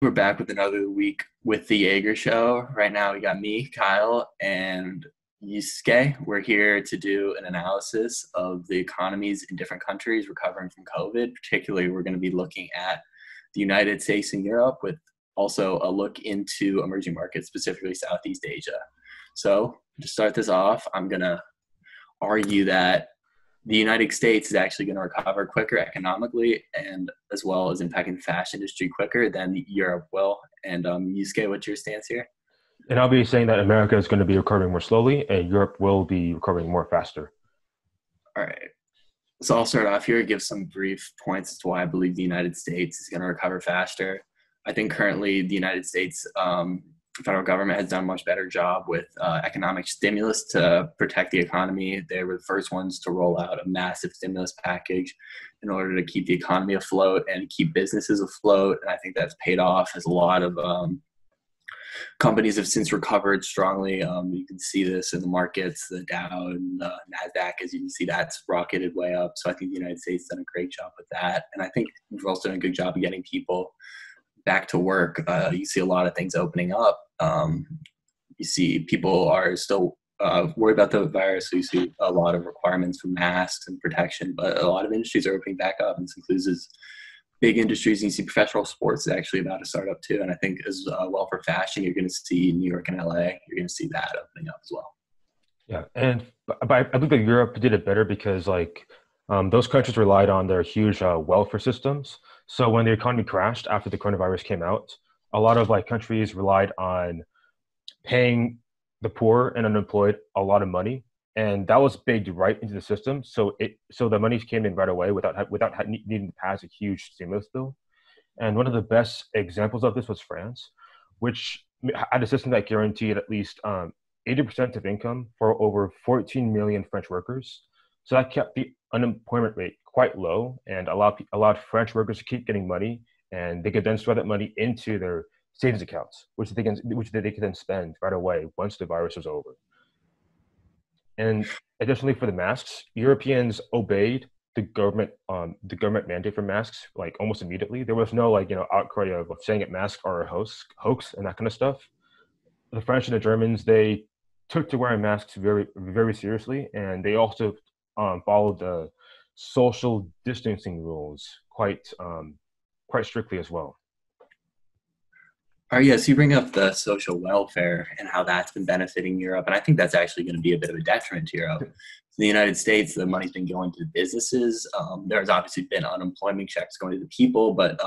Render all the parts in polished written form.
We're back with another week with the Jaeger Show. Right now, we got me, Kyle, and Yusuke. We're here to do an analysis of the economies in different countries recovering from COVID. Particularly, we're going to be looking at the United States and Europe, with also a look into emerging markets, specifically Southeast Asia. So, to start this off, I'm going to argue that the United States is actually going to recover quicker economically and as well as impacting the fashion industry quicker than Europe will. And Yusuke, what's your stance here? And I'll be saying that America is going to be recovering more slowly and Europe will be recovering more faster. All right. So I'll start off here, give some brief points as to why I believe the United States is going to recover faster. I think currently the United States federal government has done a much better job with economic stimulus to protect the economy. They were the first ones to roll out a massive stimulus package in order to keep the economy afloat and keep businesses afloat. And I think that's paid off, as a lot of companies have since recovered strongly. You can see this in the markets, the Dow and the NASDAQ, as you can see, that's rocketed way up. So I think the United States has done a great job with that. And I think we've also done a good job of getting people back to work. You see a lot of things opening up. You see people are still worried about the virus. So you see a lot of requirements for masks and protection, but a lot of industries are opening back up. And this includes big industries. And you see professional sports is actually about to start up too. And I think as well for fashion, you're going to see New York and LA, you're going to see that opening up as well. Yeah, and but I believe that Europe did it better because those countries relied on their huge welfare systems. So when the economy crashed after the coronavirus came out, a lot of countries relied on paying the poor and unemployed a lot of money, and that was baked right into the system. So the money came in right away without needing to pass a huge stimulus bill. And one of the best examples of this was France, which had a system that guaranteed at least 80% of income for over 14 million French workers. So that kept the unemployment rate quite low and allowed French workers to keep getting money, and they could then sweat that money into their savings accounts, which they could then spend right away once the virus was over. And additionally, for the masks, Europeans obeyed the government mandate for masks almost immediately. There was no outcry of saying that masks are a hoax and that kind of stuff. The French and the Germans, they took to wearing masks very, very seriously, and they also followed the social distancing rules quite strictly as well. All right, yes, you bring up the social welfare and how that's been benefiting Europe, and I think that's actually going to be a bit of a detriment to Europe. In the United States, the money's been going to the businesses. There's obviously been unemployment checks going to the people, but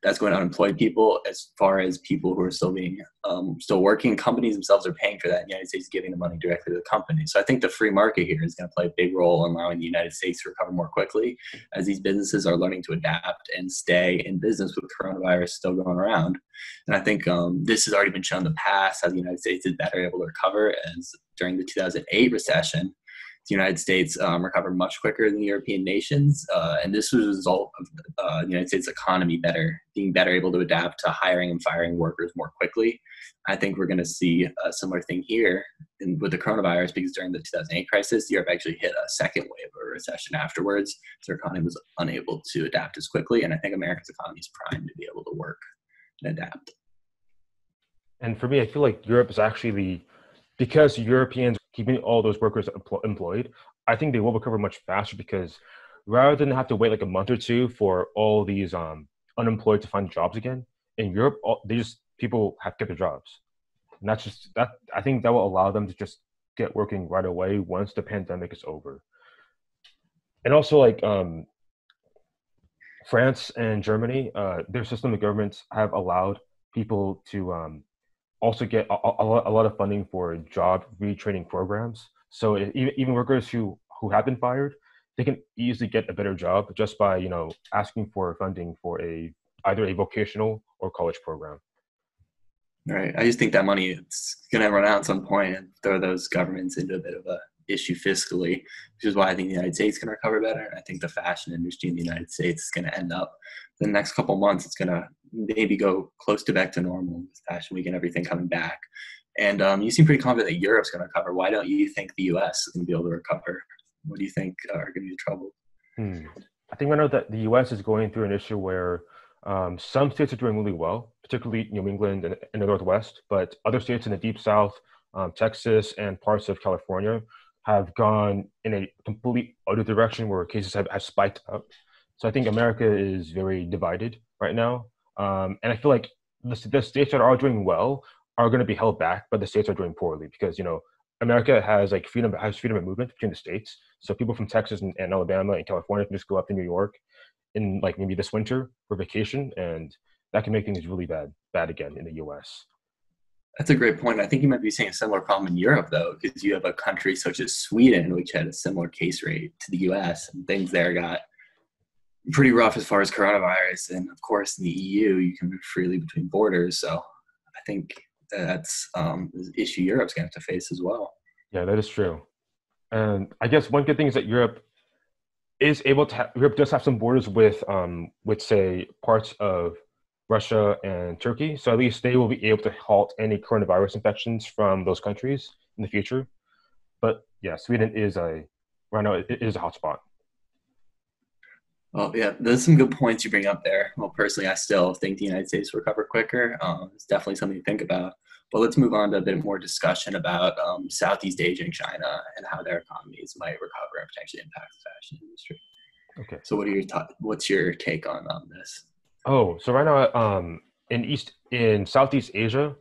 that's going to unemployed people. As far as people who are still working, companies themselves are paying for that. The United States is giving the money directly to the company. So I think the free market here is going to play a big role in allowing the United States to recover more quickly, as these businesses are learning to adapt and stay in business with coronavirus still going around. And I think this has already been shown in the past how the United States is better able to recover, as during the 2008 recession, the United States recovered much quicker than the European nations. And this was a result of the United States economy being better able to adapt to hiring and firing workers more quickly. I think we're going to see a similar thing here with the coronavirus, because during the 2008 crisis, Europe actually hit a second wave of a recession afterwards. So their economy was unable to adapt as quickly. And I think America's economy is primed to be able to work and adapt. And for me, I feel like Europe is actually because Europeans are keeping all those workers employed, I think they will recover much faster, because rather than have to wait a month or two for all these unemployed to find jobs again, in Europe, people have to get their jobs. And I think that will allow them to just get working right away once the pandemic is over. And also France and Germany, their system of governments have allowed people to also get a lot of funding for job retraining programs. So even workers who have been fired, they can easily get a better job just by asking for funding for either a vocational or college program. Right. I just think that money is going to run out at some point and throw those governments into a bit of a issue fiscally, which is why I think the United States is going to recover better. And I think the fashion industry in the United States is going to end up, in the next couple of months, it's going to maybe go close to back to normal with Fashion Week and everything coming back. And you seem pretty confident that Europe's going to recover. Why don't you think the U.S. is going to be able to recover? What do you think are going to be the trouble? I think I know that the U.S. is going through an issue where some states are doing really well particularly New England and the Northwest, but other states in the Deep South, Texas, and parts of California have gone in a complete other direction where cases have spiked up. So I think America is very divided right now. And I feel like the states that are doing well are going to be held back by the states that are doing poorly because, America has freedom of movement between the states. So people from Texas and Alabama and California can just go up to New York in like maybe this winter for vacation, and that can make things really bad again in the U.S. That's a great point. I think you might be seeing a similar problem in Europe, though, because you have a country such as Sweden, which had a similar case rate to the US, and things there got pretty rough as far as coronavirus. And of course, in the EU, you can move freely between borders. So I think that's an issue Europe's going to have to face as well. Yeah, that is true. And I guess one good thing is that Europe does have some borders with say parts of Russia and Turkey. So at least they will be able to halt any coronavirus infections from those countries in the future. But yeah, Sweden is right now it is a hotspot. Well, yeah, there's some good points you bring up there. Well, personally, I still think the United States will recover quicker. It's definitely something to think about. But let's move on to a bit more discussion about Southeast Asia and China and how their economies might recover and potentially impact the fashion industry. Okay. So, what's your take on this? Oh, so right now, in Southeast Asia,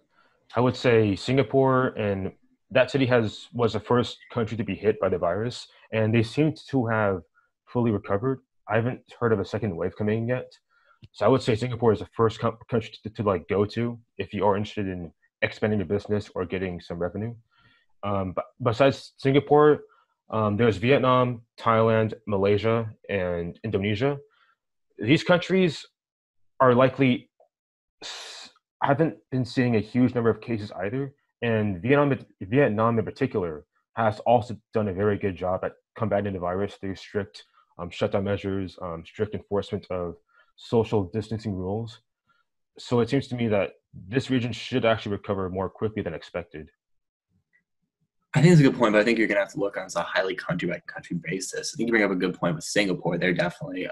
I would say Singapore, and that city was the first country to be hit by the virus, and they seem to have fully recovered. I haven't heard of a second wave coming yet, so I would say Singapore is the first country to like go to if you are interested in expanding your business or getting some revenue. But besides Singapore, there's Vietnam, Thailand, Malaysia, and Indonesia. These countries are likely haven't been seeing a huge number of cases either. And Vietnam in particular has also done a very good job at combating the virus through strict shutdown measures, strict enforcement of social distancing rules. So it seems to me that this region should actually recover more quickly than expected. I think it's a good point, but I think you're going to have to look on a highly country by country basis. I think you bring up a good point with Singapore. They're definitely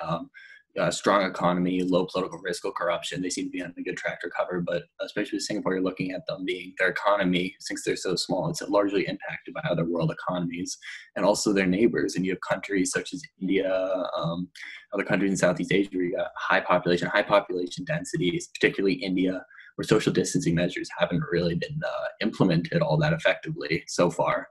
a strong economy, low political risk or corruption. They seem to be on a good track to recover, but especially with Singapore, you're looking at them being their economy, since they're so small, it's largely impacted by other world economies and also their neighbors. And you have countries such as India, other countries in Southeast Asia where you got high population densities, particularly India, where social distancing measures haven't really been implemented all that effectively so far.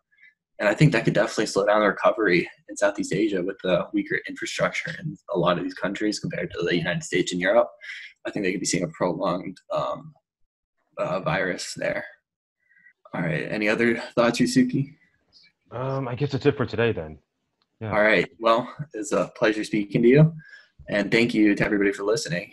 And I think that could definitely slow down the recovery in Southeast Asia with the weaker infrastructure in a lot of these countries compared to the United States and Europe. I think they could be seeing a prolonged virus there. All right. Any other thoughts, Ryusuke? I guess that's it for today then. Yeah. All right. Well, it's a pleasure speaking to you. And thank you to everybody for listening.